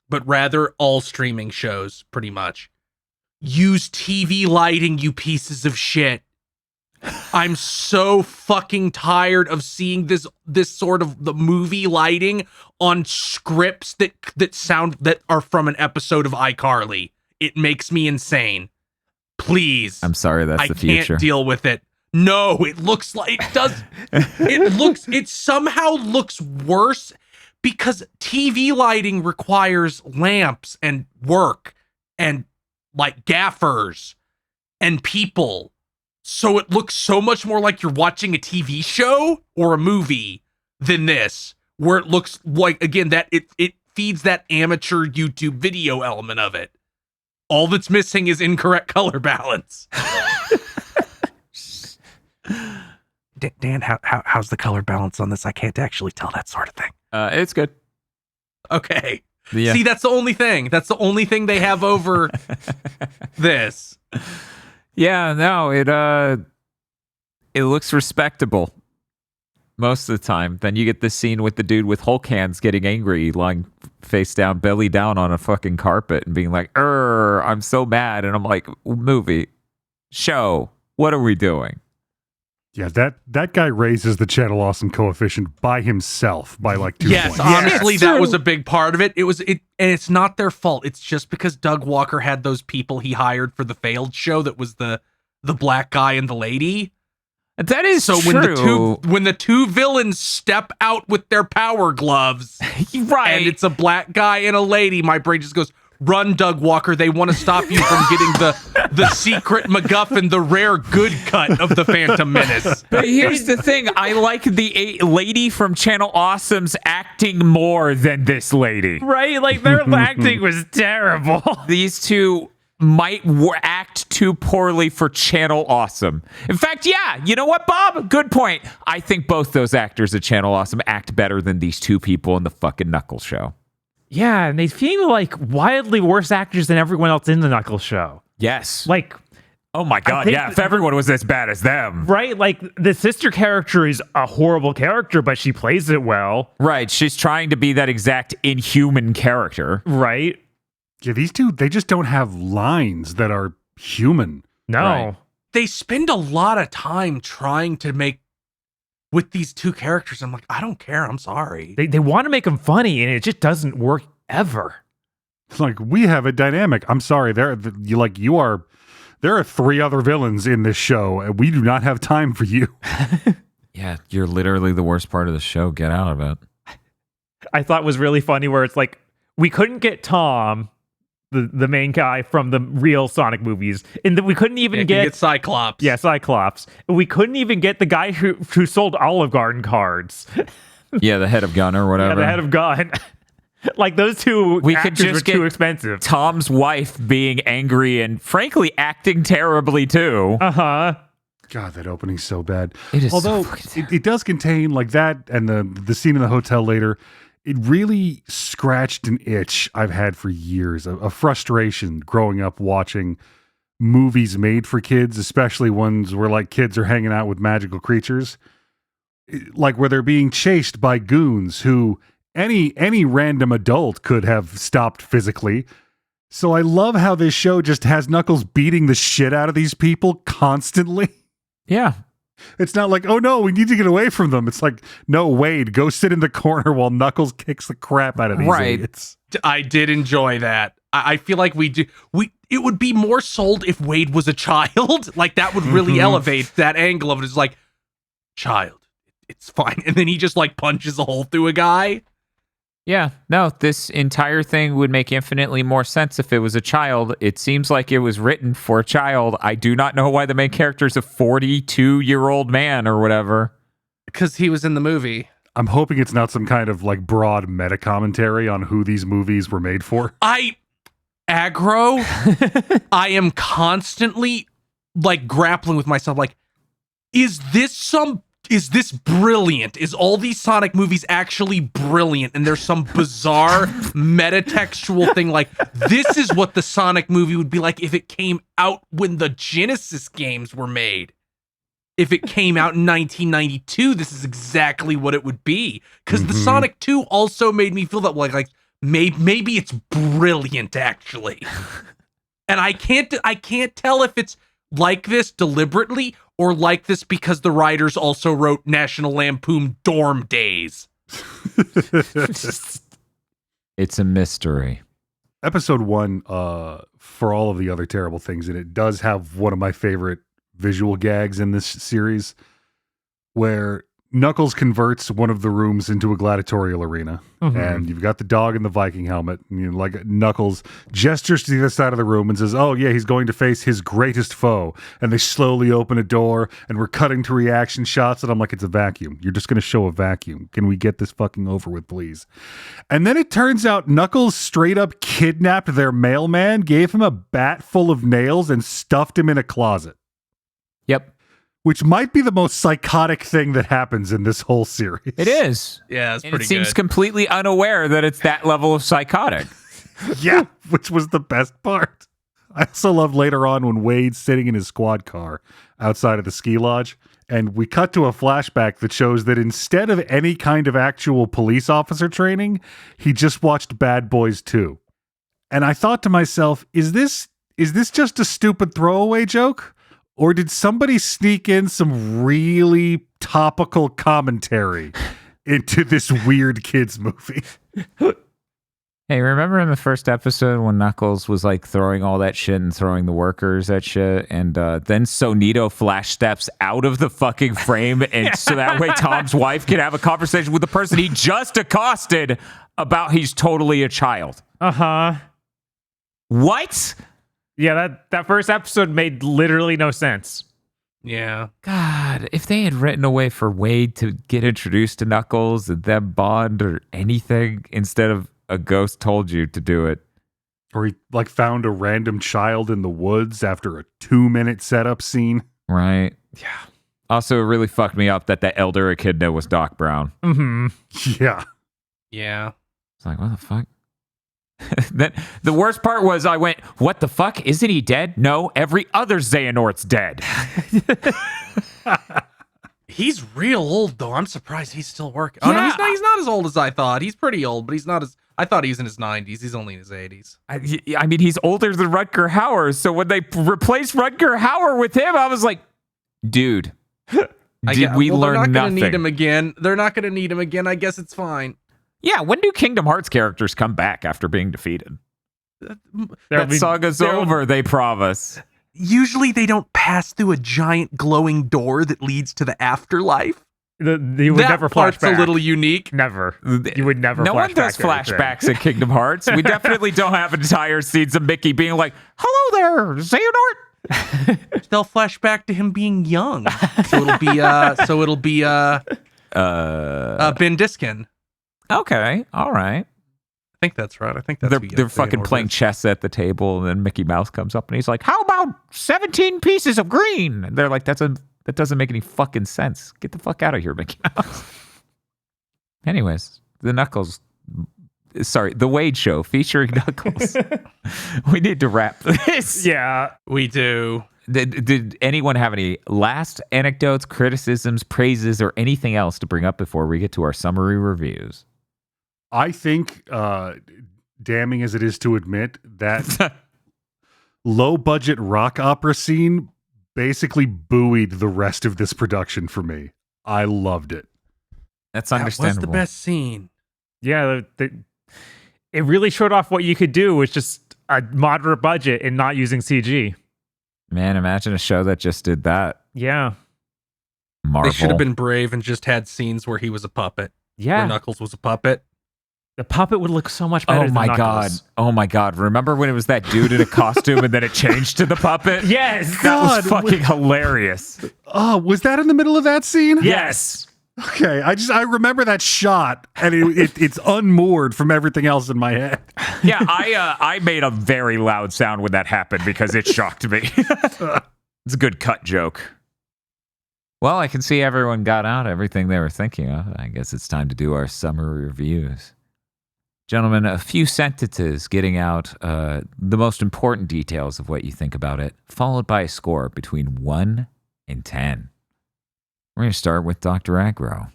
Speaker 3: but rather all streaming shows, pretty much. Use TV lighting, you pieces of shit. I'm so fucking tired of seeing this sort of the movie lighting on scripts that are from an episode of iCarly. It makes me insane. Please.
Speaker 1: I'm sorry, that's the future.
Speaker 3: I can't deal with it. No, it looks like it does. It somehow looks worse because TV lighting requires lamps and work and like gaffers and people. So it looks so much more like you're watching a TV show or a movie than this, where it looks like, again, that it feeds that amateur YouTube video element of it. All that's missing is incorrect color balance. Dan, how's the color balance on this? I can't actually tell that sort of thing.
Speaker 1: It's good.
Speaker 3: Okay.
Speaker 1: Yeah.
Speaker 3: See, that's the only thing. That's the only thing they have over this.
Speaker 1: Yeah, no, it looks respectable most of the time. Then you get this scene with the dude with Hulk hands getting angry, lying face down, belly down on a fucking carpet and being like, I'm so mad. And I'm like, movie, show, what are we doing?
Speaker 4: Yeah, that guy raises the Channel Awesome coefficient by himself by like 2
Speaker 3: Yes,
Speaker 4: points.
Speaker 3: honestly,
Speaker 2: Yes,
Speaker 3: that
Speaker 2: true.
Speaker 3: was a big part of it. And it's not their fault. It's just because Doug Walker had those people he hired for the failed show that was the black guy and the lady.
Speaker 1: That is
Speaker 3: So
Speaker 1: true.
Speaker 3: when the two villains step out with their power gloves,
Speaker 1: Right.
Speaker 3: and it's a black guy and a lady, my brain just goes, run, Doug Walker. They want to stop you from getting the secret MacGuffin, the rare good cut of the Phantom Menace.
Speaker 1: But here's the thing. I like the lady from Channel Awesome's acting more than this lady.
Speaker 2: Right? Like, their acting was terrible.
Speaker 1: These two might act too poorly for Channel Awesome. In fact, yeah, you know what, Bob? Good point. I think both those actors at Channel Awesome act better than these two people in the fucking Knuckles show.
Speaker 2: Yeah, and they seem like wildly worse actors than everyone else in the Knuckles show.
Speaker 1: Yes.
Speaker 2: Like,
Speaker 1: oh my God,
Speaker 2: think
Speaker 1: yeah, if everyone was as bad as them.
Speaker 2: right? Like, the sister character is a horrible character, but she plays it well.
Speaker 1: Right, she's trying to be that exact inhuman character.
Speaker 2: Right?
Speaker 4: Yeah, these two, they just don't have lines that are human.
Speaker 2: No.
Speaker 1: Right.
Speaker 3: They spend a lot of time trying to make with these two characters. I'm like, I don't care. I'm sorry.
Speaker 2: They want to make them funny, and it just doesn't work ever.
Speaker 4: It's like, we have a dynamic. I'm sorry, there are 3 other villains in this show, and we do not have time for you.
Speaker 1: Yeah, you're literally the worst part of the show. Get out of it.
Speaker 2: I thought was really funny where it's like, we couldn't get Tom, the main guy from the real Sonic movies, and we couldn't even
Speaker 3: get Cyclops.
Speaker 2: Yeah, Cyclops. We couldn't even get the guy who sold Olive Garden cards.
Speaker 1: Yeah, the head of gun or whatever.
Speaker 2: Yeah, the head of gun. Like, those two
Speaker 1: We could
Speaker 2: actors
Speaker 1: just
Speaker 2: were
Speaker 1: get
Speaker 2: too expensive.
Speaker 1: Tom's wife being angry and frankly acting terribly too.
Speaker 2: Uh-huh.
Speaker 4: God, that opening's so bad.
Speaker 1: It is so
Speaker 4: Although
Speaker 1: fucking
Speaker 4: it does contain like that, and the scene in the hotel later, it really scratched an itch I've had for years, a frustration growing up watching movies made for kids, especially ones where like kids are hanging out with magical creatures, like where they're being chased by goons who any random adult could have stopped physically. So I love how this show just has Knuckles beating the shit out of these people constantly.
Speaker 1: Yeah.
Speaker 4: It's not like, oh no, we need to get away from them. It's like, no, Wade, go sit in the corner while Knuckles kicks the crap out of these idiots.
Speaker 3: I did enjoy that. I feel like it would be more sold if Wade was a child. Like that would really elevate that angle of it. It's like, child, it's fine. And then he just like punches a hole through a guy.
Speaker 1: Yeah, no, this entire thing would make infinitely more sense if it was a child. It seems like it was written for a child. I do not know why the main character is a 42-year-old man or whatever.
Speaker 3: Because he was in the movie.
Speaker 4: I'm hoping it's not some kind of like broad meta commentary on who these movies were made for.
Speaker 3: I am constantly like grappling with myself. Like, is this brilliant? Is all these Sonic movies actually brilliant? And there's some bizarre metatextual thing like, this is what the Sonic movie would be like if it came out when the Genesis games were made. If it came out in 1992, this is exactly what it would be. Because the Sonic 2 also made me feel that like maybe it's brilliant actually. And I can't tell if it's like this deliberately or like this because the writers also wrote National Lampoon Dorm Days.
Speaker 1: It's a mystery.
Speaker 4: Episode 1, for all of the other terrible things in it, does have one of my favorite visual gags in this series, where Knuckles converts one of the rooms into a gladiatorial arena, and you've got the dog in the Viking helmet, and like Knuckles gestures to the other side of the room and says, oh yeah, he's going to face his greatest foe, and they slowly open a door, and we're cutting to reaction shots, and I'm like, it's a vacuum. You're just going to show a vacuum. Can we get this fucking over with, please? And then it turns out Knuckles straight up kidnapped their mailman, gave him a bat full of nails, and stuffed him in a closet.
Speaker 1: Yep.
Speaker 4: Which might be the most psychotic thing that happens in this whole series.
Speaker 1: It is.
Speaker 3: Yeah, it's
Speaker 1: and
Speaker 3: pretty
Speaker 1: it seems
Speaker 3: good.
Speaker 1: completely unaware that it's that level of psychotic.
Speaker 4: Yeah, which was the best part. I also love later on when Wade's sitting in his squad car outside of the ski lodge, and we cut to a flashback that shows that instead of any kind of actual police officer training, he just watched Bad Boys 2. And I thought to myself, is this just a stupid throwaway joke? Or did somebody sneak in some really topical commentary into this weird kids movie?
Speaker 1: Hey, remember in the first episode when Knuckles was like throwing all that shit and throwing the workers at shit, and then Sonito flash steps out of the fucking frame, and so that way Tom's wife can have a conversation with the person he just accosted about he's totally a child. What?
Speaker 2: Yeah, that first episode made literally no sense.
Speaker 3: Yeah.
Speaker 1: God, if they had written a way for Wade to get introduced to Knuckles and them bond or anything instead of a ghost told you to do it.
Speaker 4: Or he like found a random child in the woods after a 2-minute setup scene.
Speaker 1: Right. Yeah. Also, it really fucked me up that the elder echidna was Doc Brown.
Speaker 4: Yeah.
Speaker 3: Yeah.
Speaker 1: It's like, what the fuck? Then the worst part was I went, what the fuck? Isn't he dead? No, every other Xehanort's dead.
Speaker 3: He's real old though. I'm surprised he's still working. Oh no, he's not as old as I thought. He's pretty old, but he's not as I thought he was in his 90s. He's only in his 80s.
Speaker 1: I mean, he's older than Rutger Hauer. So when they replaced Rutger Hauer with him, I was like, dude, did we learn nothing?
Speaker 3: They're not going to need him again. They're not going to need him again. I guess it's fine.
Speaker 1: Yeah, when do Kingdom Hearts characters come back after being defeated? That saga's over, they promise.
Speaker 3: Usually they don't pass through a giant glowing door that leads to the afterlife.
Speaker 2: They would never flash back.
Speaker 3: A little unique.
Speaker 2: Never. You would never
Speaker 1: No
Speaker 2: flash
Speaker 1: one does
Speaker 2: back
Speaker 1: flashbacks in Kingdom Hearts. We definitely don't have entire scenes of Mickey being like, hello there, Xehanort.
Speaker 3: They'll flash back to him being young. So it'll be Ben Diskin.
Speaker 1: Okay, all right.
Speaker 3: I think that's right. I think that's
Speaker 1: they're fucking playing chess at the table, and then Mickey Mouse comes up and he's like, "How about 17 pieces of green?" And they're like, "That doesn't make any fucking sense. Get the fuck out of here, Mickey Mouse." Anyways, the Wade Show featuring Knuckles. We need to wrap this.
Speaker 2: Yeah,
Speaker 3: we do.
Speaker 1: Did anyone have any last anecdotes, criticisms, praises, or anything else to bring up before we get to our summary reviews?
Speaker 4: I think damning as it is to admit, that low-budget rock opera scene basically buoyed the rest of this production for me. I loved it.
Speaker 1: That's
Speaker 3: That
Speaker 1: understandable.
Speaker 3: was the best scene.
Speaker 2: Yeah, it really showed off what you could do with just a moderate budget and not using CG.
Speaker 1: Man, imagine a show that just did that.
Speaker 2: Yeah.
Speaker 1: Marvel.
Speaker 3: They should have been brave and just had scenes where he was a puppet.
Speaker 2: Yeah.
Speaker 3: Where Knuckles was a puppet.
Speaker 2: The puppet would look so much better
Speaker 1: Oh
Speaker 2: than
Speaker 1: my
Speaker 2: Knuckles.
Speaker 1: god. Oh my god. Remember when it was that dude in a costume and then it changed to the puppet?
Speaker 2: Yes.
Speaker 1: That was
Speaker 4: God,
Speaker 1: fucking hilarious.
Speaker 4: Oh, was that in the middle of that scene?
Speaker 2: Yes.
Speaker 4: Okay, I remember that shot, and it's unmoored from everything else in my head.
Speaker 1: Yeah, I made a very loud sound when that happened because it shocked me. It's a good cut joke. Well, I can see everyone got out everything they were thinking of. I guess it's time to do our summary reviews. Gentlemen, a few sentences getting out the most important details of what you think about it, followed by a score between 1 and 10. We're going to start with Dr. Aggro.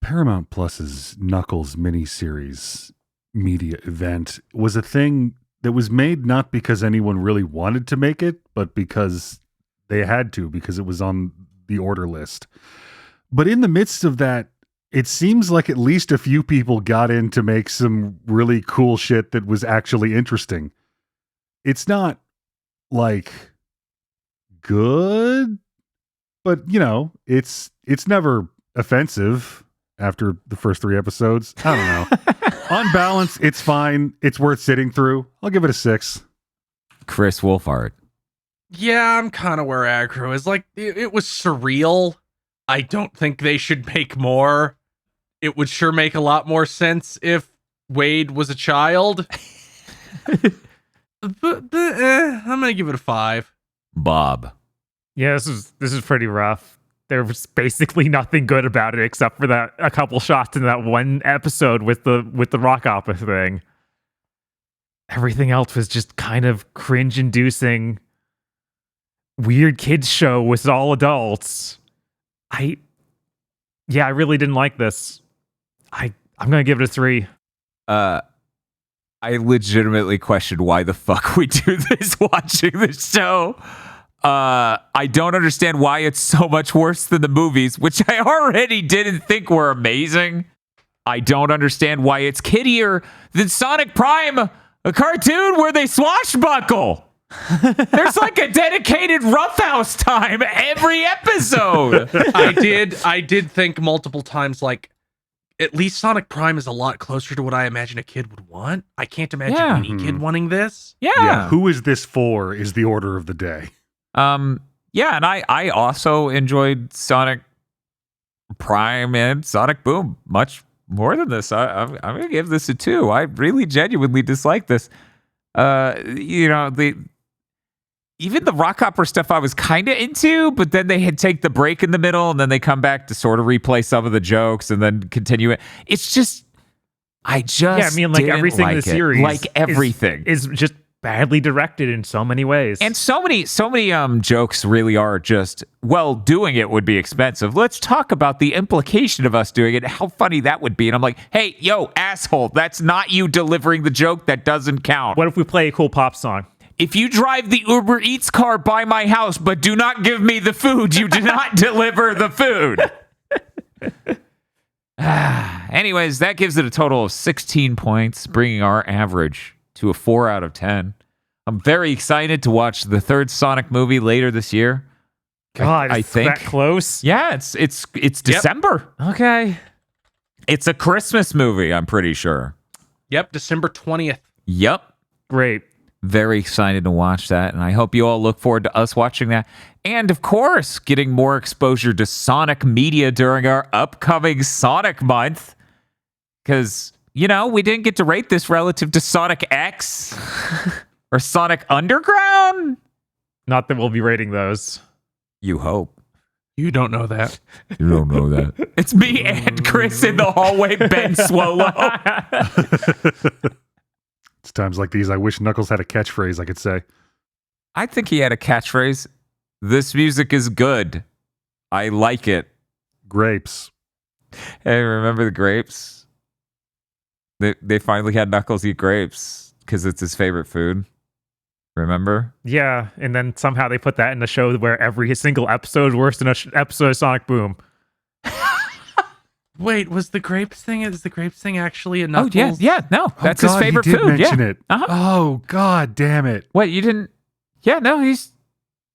Speaker 4: Paramount Plus's Knuckles miniseries media event was a thing that was made not because anyone really wanted to make it, but because they had to, because it was on the order list. But in the midst of that, it seems like at least a few people got in to make some really cool shit that was actually interesting. It's not like good, but you know, it's never offensive after the first 3 episodes. I don't know. On balance, it's fine. It's worth sitting through. I'll give it a 6.
Speaker 1: Chris Wolfhard.
Speaker 3: Yeah, I'm kind of where Aggro is. Like, it was surreal. I don't think they should make more. It would sure make a lot more sense if Wade was a child. I'm gonna give it a 5.
Speaker 1: Bob.
Speaker 2: Yeah, this is pretty rough. There was basically nothing good about it except for that a couple shots in that one episode with the rock opera thing. Everything else was just kind of cringe-inducing, weird kids show with all adults. I really didn't like this. I'm gonna give it a 3.
Speaker 1: I legitimately questioned why the fuck we do this watching this show. I don't understand why it's so much worse than the movies, which I already didn't think were amazing. I don't understand why it's kiddier than Sonic Prime, a cartoon where they swashbuckle. There's like a dedicated roughhouse time every episode.
Speaker 3: I did think multiple times, like, at least Sonic Prime is a lot closer to what I imagine a kid would want. I can't imagine any kid wanting this.
Speaker 1: Yeah.
Speaker 4: Who is this for is the order of the day.
Speaker 1: Yeah, and I also enjoyed Sonic Prime and Sonic Boom much more than this. I'm gonna give this a 2. I really genuinely dislike this. Even the rock opera stuff I was kind of into, but then they had take the break in the middle and then they come back to sort of replay some of the jokes and then continue it. It's just, like
Speaker 2: everything in the series,
Speaker 1: like everything
Speaker 2: is just badly directed in so many ways.
Speaker 1: And so many jokes really are just, well, doing it would be expensive. Let's talk about the implication of us doing it, how funny that would be. And I'm like, hey, yo, asshole, that's not you delivering the joke. That doesn't count.
Speaker 2: What if we play a cool pop song?
Speaker 1: If you drive the Uber Eats car by my house, but do not give me the food, you do not deliver the food. Anyways, that gives it a total of 16 points, bringing our average to a 4 out of 10. I'm very excited to watch the 3rd Sonic movie later this year.
Speaker 2: God,
Speaker 1: I think
Speaker 2: that close.
Speaker 1: Yeah, it's December.
Speaker 2: Okay.
Speaker 1: It's a Christmas movie, I'm pretty sure.
Speaker 3: Yep, December 20th.
Speaker 1: Yep.
Speaker 2: Great.
Speaker 1: Very excited to watch that, and I hope you all look forward to us watching that. And, of course, getting more exposure to Sonic media during our upcoming Sonic month. Because, we didn't get to rate this relative to Sonic X or Sonic Underground.
Speaker 2: Not that we'll be rating those.
Speaker 1: You hope.
Speaker 3: You don't know that.
Speaker 1: You don't know that. It's me and Chris in the hallway, Ben Swallow.
Speaker 4: It's times like these I wish Knuckles had a catchphrase I could say.
Speaker 1: I think he had a catchphrase. This music is good. I like it.
Speaker 4: Grapes.
Speaker 1: Hey, remember the grapes? They finally had Knuckles eat grapes because it's his favorite food. Remember?
Speaker 2: Yeah, and then somehow they put that in the show where every single episode is worse than an episode of Sonic Boom.
Speaker 3: Wait, is the grapes thing actually a Knuckles?
Speaker 1: Oh, yeah, no. That's
Speaker 4: oh,
Speaker 1: his
Speaker 4: God,
Speaker 1: favorite
Speaker 4: he did
Speaker 1: food.
Speaker 4: mention
Speaker 1: Yeah.
Speaker 4: it.
Speaker 1: Uh-huh.
Speaker 4: Oh, God damn it.
Speaker 1: What, you didn't? Yeah, no,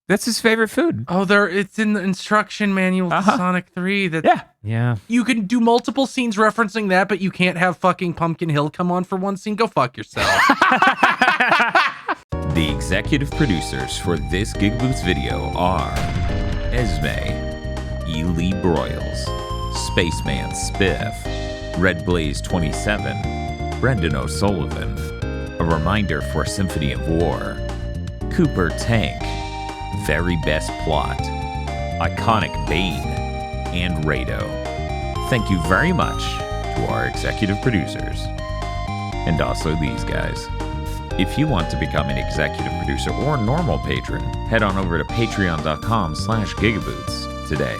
Speaker 1: that's his favorite food.
Speaker 3: Oh, it's in the instruction manual to Sonic 3 that
Speaker 2: Yeah.
Speaker 3: you can do multiple scenes referencing that, but you can't have fucking Pumpkin Hill come on for one scene. Go fuck yourself.
Speaker 1: The executive producers for this GigaBoots video are Esme, Ely Broyles, Spaceman Spiff, Red Blaze 27, Brendan O'Sullivan, A Reminder for Symphony of War, Cooper Tank, Very Best Plot, Iconic Bane, and Rado. Thank you very much to our executive producers. And also these guys. If you want to become an executive producer or normal patron, head on over to patreon.com/gigaboots today.